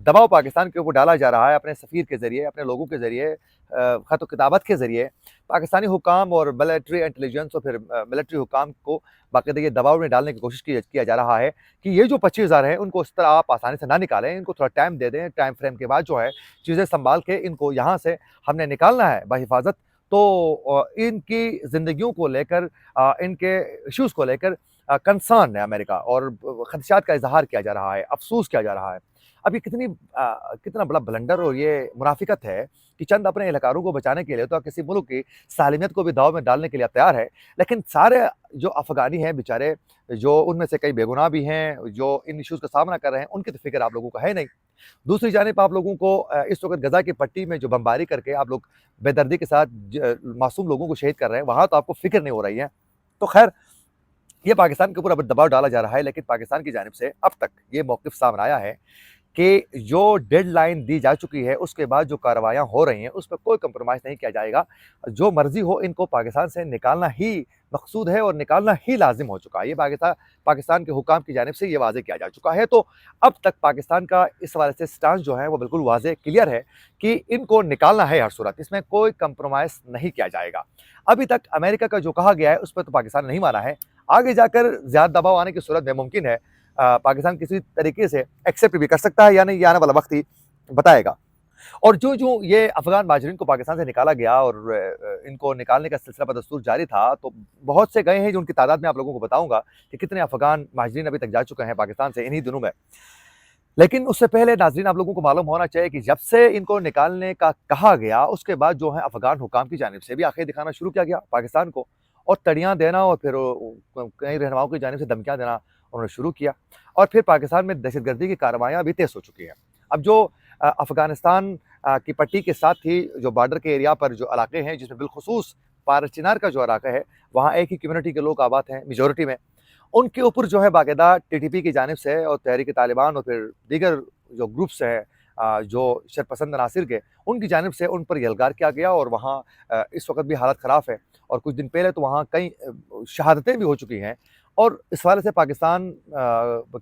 دباؤ پاکستان کے اوپر ڈالا جا رہا ہے اپنے سفیر کے ذریعے، اپنے لوگوں کے ذریعے، خط و کتابت کے ذریعے پاکستانی حکام اور ملٹری انٹیلیجنس اور پھر ملٹری حکام کو باقاعدہ یہ دباؤ میں ڈالنے کی کوشش کیا جا رہا ہے کہ یہ جو 25,000 ہیں ان کو اس طرح آپ آسانی سے نہ نکالیں، ان کو تھوڑا ٹائم دے دیں، ٹائم فریم کے بعد جو ہے چیزیں سنبھال کے ان کو یہاں سے ہم نے نکالنا ہے بحفاظت۔ تو ان کی زندگیوں کو لے کر، ان کے ایشوز کو لے کر کنسرن ہے امریکہ، اور خدشات کا اظہار کیا جا رہا ہے، افسوس کیا جا رہا ہے۔ اب یہ کتنا بڑا بلنڈر اور یہ منافقت ہے کہ چند اپنے اہلکاروں کو بچانے کے لیے تو کسی ملک کی سالمیت کو بھی داؤ میں ڈالنے کے لیے تیار ہے، لیکن سارے جو افغانی ہیں بیچارے، جو ان میں سے کئی بے گناہ بھی ہیں، جو ان ایشوز کا سامنا کر رہے ہیں، ان کی تو فکر آپ لوگوں کو ہے نہیں۔ دوسری جانب آپ لوگوں کو اس وقت غزہ کی پٹی میں جو بمباری کر کے آپ لوگ بے دردی کے ساتھ معصوم لوگوں کو شہید کر رہے ہیں، وہاں تو آپ کو فکر نہیں ہو رہی ہے۔ تو خیر، یہ پاکستان کے اوپر اب دباؤ ڈالا جا رہا ہے، لیکن پاکستان کی جانب سے اب تک یہ موقف سامنے آیا ہے کہ جو ڈیڈ لائن دی جا چکی ہے اس کے بعد جو کارروائیاں ہو رہی ہیں اس پہ کوئی کمپرومائز نہیں کیا جائے گا، جو مرضی ہو ان کو پاکستان سے نکالنا ہی مقصود ہے اور نکالنا ہی لازم ہو چکا ہے۔ یہ پاکستان کے حکام کی جانب سے یہ واضح کیا جا چکا ہے۔ تو اب تک پاکستان کا اس حوالے سے سٹانس جو ہے وہ بالکل واضح کلیئر ہے کہ ان کو نکالنا ہے ہر صورت، اس میں کوئی کمپرومائز نہیں کیا جائے گا۔ ابھی تک امریکہ کا جو کہا گیا ہے اس پہ تو پاکستان نے نہیں مانا ہے، آگے جا کر زیادہ دباؤ آنے کی صورت میں ممکن ہے پاکستان کسی طریقے سے ایکسیپٹ بھی کر سکتا ہے یا نہیں، یہ آنے والا وقت ہی بتائے گا۔ اور جو یہ افغان مہاجرین کو پاکستان سے نکالا گیا اور ان کو نکالنے کا سلسلہ بدستور جاری تھا، تو بہت سے گئے ہیں، جو ان کی تعداد میں آپ لوگوں کو بتاؤں گا کہ کتنے افغان مہاجرین ابھی تک جا چکے ہیں پاکستان سے انہی دنوں میں۔ لیکن اس سے پہلے ناظرین آپ لوگوں کو معلوم ہونا چاہیے کہ جب سے ان کو نکالنے کا کہا گیا اس کے بعد جو ہے افغان حکام کی جانب سے بھی آنکھیں دکھانا شروع کیا گیا پاکستان کو، اور تڑیاں دینا اور پھر کئی رہنماؤں کی جانب سے دھمکیاں دینا انہوں نے شروع کیا، اور پھر پاکستان میں دہشت گردی کی کارروائیاں بھی تیز ہو چکی ہیں۔ اب جو افغانستان کی پٹی کے ساتھ ہی جو بارڈر کے ایریا پر جو علاقے ہیں، جس میں بالخصوص پارس چنار کا جو علاقہ ہے، وہاں ایک ہی کمیونٹی کے لوگ آباد ہیں میجورٹی میں، ان کے اوپر جو ہے باقاعدہ ٹی ٹی پی کی جانب سے اور تحریک طالبان اور پھر دیگر جو گروپس ہیں جو شرپسند عناصر کے، ان کی جانب سے ان پر یلغار کیا گیا، اور وہاں اس وقت بھی حالت خراب ہے، اور کچھ دن پہلے تو وہاں کئی شہادتیں بھی ہو چکی ہیں، اور اس حوالے سے پاکستان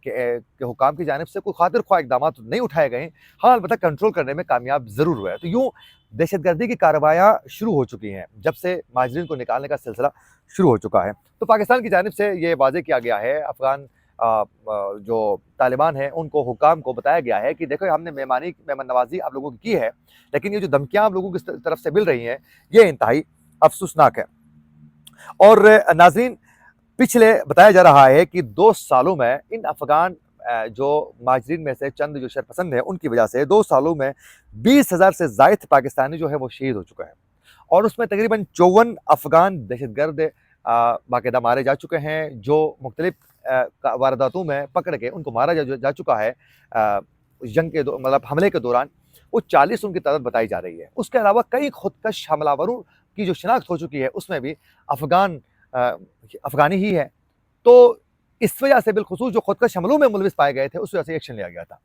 کے حکام کی جانب سے کوئی خاطر خواہ اقدامات نہیں اٹھائے گئے ہیں، ہاں البتہ کنٹرول کرنے میں کامیاب ضرور ہوئے ہیں۔ تو یوں دہشت گردی کی کارروائیاں شروع ہو چکی ہیں جب سے مہاجرین کو نکالنے کا سلسلہ شروع ہو چکا ہے۔ تو پاکستان کی جانب سے یہ واضح کیا گیا ہے، افغان جو طالبان ہیں ان کو حکام کو بتایا گیا ہے کہ دیکھو ہم نے مہمان نوازی آپ لوگوں کی ہے، لیکن یہ جو دھمکیاں آپ لوگوں کی طرف سے مل رہی ہیں یہ انتہائی افسوسناک ہے۔ اور ناظرین، پچھلے بتایا جا رہا ہے کہ 2 سالوں میں ان افغان جو مہاجرین میں سے چند جو شرپسند ہیں ان کی وجہ سے 2 سالوں میں 20,000 سے زائد پاکستانی جو ہے وہ شہید ہو چکا ہے، اور اس میں تقریباً 54 افغان دہشت گرد باقاعدہ مارے جا چکے ہیں، جو مختلف وارداتوں میں پکڑ کے ان کو مارا جا چکا ہے جنگ کے مطلب حملے کے دوران، وہ 40 ان کی تعداد بتائی جا رہی ہے۔ اس کے علاوہ کئی خودکش حملہ وروں کی جو شناخت ہو چکی ہے اس میں بھی افغانی ہی ہے۔ تو اس وجہ سے بالخصوص جو خودکش حملوں میں ملوث پائے گئے تھے اس وجہ سے ایکشن لیا گیا تھا۔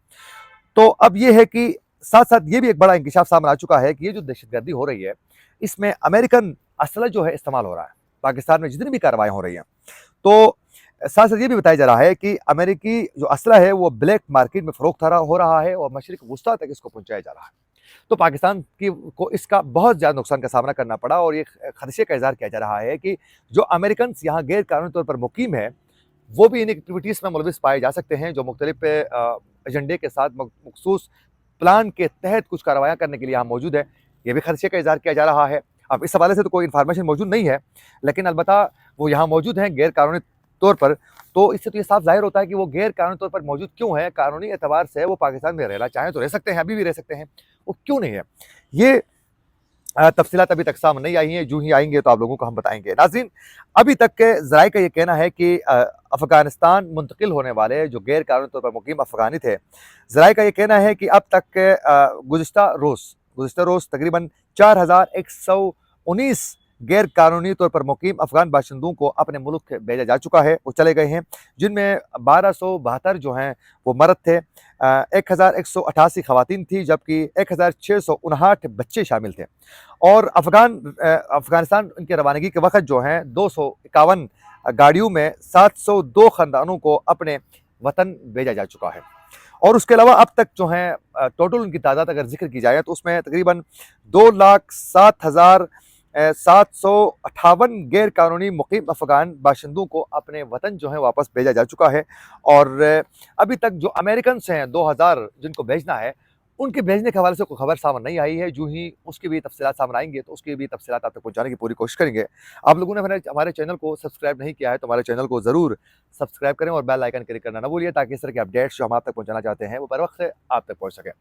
تو اب یہ ہے کہ ساتھ ساتھ یہ بھی ایک بڑا انکشاف سامنے آ چکا ہے کہ یہ جو دہشت گردی ہو رہی ہے اس میں امریکن اسلحہ جو ہے استعمال ہو رہا ہے پاکستان میں جتنی بھی کارروائیاں ہو رہی ہیں۔ تو ساتھ ساتھ یہ بھی بتایا جا رہا ہے کہ امریکی جو اسلحہ ہے وہ بلیک مارکیٹ میں فروخت ہو رہا ہے اور مشرق وسطیٰ تک اس کو پہنچایا جا رہا ہے۔ تو پاکستان کو اس کا بہت زیادہ نقصان کا سامنا کرنا پڑا، اور یہ خدشے کا اظہار کیا جا رہا ہے کہ جو امریکنز یہاں غیر قانونی طور پر مقیم ہیں وہ بھی ان ایکٹیویٹیز میں ملوث پائے جا سکتے ہیں، جو مختلف ایجنڈے کے ساتھ مخصوص پلان کے تحت کچھ کارروائیاں کرنے کے لیے یہاں موجود ہے۔ یہ بھی خدشے کا اظہار کیا جا رہا ہے۔ اب اس حوالے سے تو کوئی انفارمیشن موجود نہیں ہے، لیکن البتہ وہ یہاں موجود ہیں غیر قانونی طور پر، تو اس سے تو یہ صاف ظاہر ہوتا ہے کہ وہ غیر قانونی طور پر موجود کیوں ہیں۔ قانونی اعتبار سے وہ پاکستان میں رہنا چاہیں تو رہ سکتے ہیں، ابھی بھی رہ سکتے ہیں، وہ کیوں نہیں ہے؟ یہ تفصیلات ابھی تک سامنے نہیں آئی ہیں، جو ہی آئیں گے تو آپ لوگوں کو ہم بتائیں گے۔ ناظرین، ابھی تک کے ذرائع کا یہ کہنا ہے کہ افغانستان منتقل ہونے والے جو غیر قانونی طور پر مقیم افغانی تھے، ذرائع کا یہ کہنا ہے کہ اب تک گزشتہ روز تقریباً 4,119 غیر قانونی طور پر مقیم افغان باشندوں کو اپنے ملک بھیجا جا چکا ہے، وہ چلے گئے ہیں، جن میں 1272 جو ہیں وہ مرد تھے، 1,188 خواتین تھی، جبکہ 1,659 بچے شامل تھے۔ اور افغانستان ان کے روانگی کے وقت جو ہیں 251 گاڑیوں میں 702 خاندانوں کو اپنے وطن بھیجا جا چکا ہے۔ اور اس کے علاوہ اب تک جو ہیں ٹوٹل ان کی تعداد اگر ذکر کی جائے تو اس میں تقریباً 2,07,758 غیر قانونی مقیم افغان باشندوں کو اپنے وطن جو ہے واپس بھیجا جا چکا ہے، اور ابھی تک جو امریکنس ہیں 2,000 جن کو بھیجنا ہے، ان کے بھیجنے کے حوالے سے کوئی خبر سامنے نہیں آئی ہے۔ جو ہی اس کی بھی تفصیلات سامنے آئیں گے تو اس کی بھی تفصیلات آپ تک پہنچانے کی پوری کوشش کریں گے۔ آپ لوگوں نے ہمارے چینل کو سبسکرائب نہیں کیا ہے تو ہمارے چینل کو ضرور سبسکرائب کریں اور بیل آئیکن کلک کرنا نہ بھولیے، تاکہ اس طرح کے اپڈیٹس جو ہم آپ تک پہنچانا چاہتے ہیں وہ بر وقت آپ تک پہنچ سکیں۔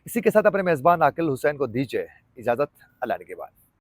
اسی کے ساتھ اپنے میزبان عاقل حسین کو دیجیے اجازت، اللہ نگہبان۔